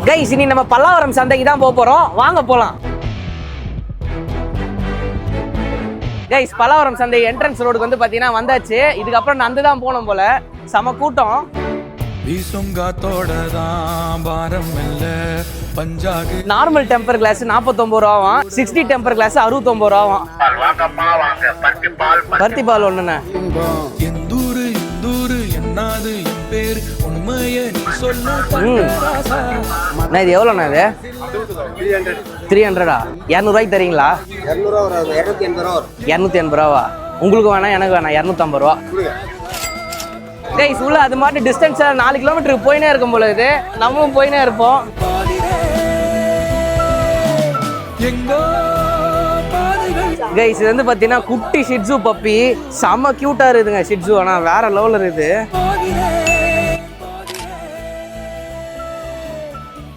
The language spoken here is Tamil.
கைஸ் இனி நம்ம பல்லாவரம் சந்தைக்கு தான் போறோம், வாங்க போலாம். கைஸ் பல்லாவரம் சந்தை என்ட்ரன்ஸ் ரோடுக்கு வந்து பாத்தீங்கன்னா வந்தாச்சு. இதுக்கப்புறம் நடந்து தான் போனோம் போல, செம கூட்டம். நார்மல் டெம்பர் கிளாஸ் 49 ரூபாவும், 60 டெம்பர் கிளாஸ் 69 ரூபாவும். பருத்தி பால் ஒண்ணுண்ணே. இது எவ்வளோண்ணா இது? 300. 200 ரூபாய்க்கு தரீங்களா? 280 ரூபாவா? உங்களுக்கு வேணாம், எனக்கு வேணாம். 250 ரூபா. கைஸ் உள்ள அது மாதிரி டிஸ்டன்ஸ் 4 கிலோமீட்டருக்கு போயினே இருக்கும் போல இது. நம்மளும் போயினே இருப்போம். கைஸ் இது வந்து பாத்தீங்கன்னா குட்டி ஷிட்ஸு பப்பி, செம்ம கியூட்டா இருக்குதுங்க ஷிட்ஸு. ஆனா வேற லெவல்ல இருக்குது.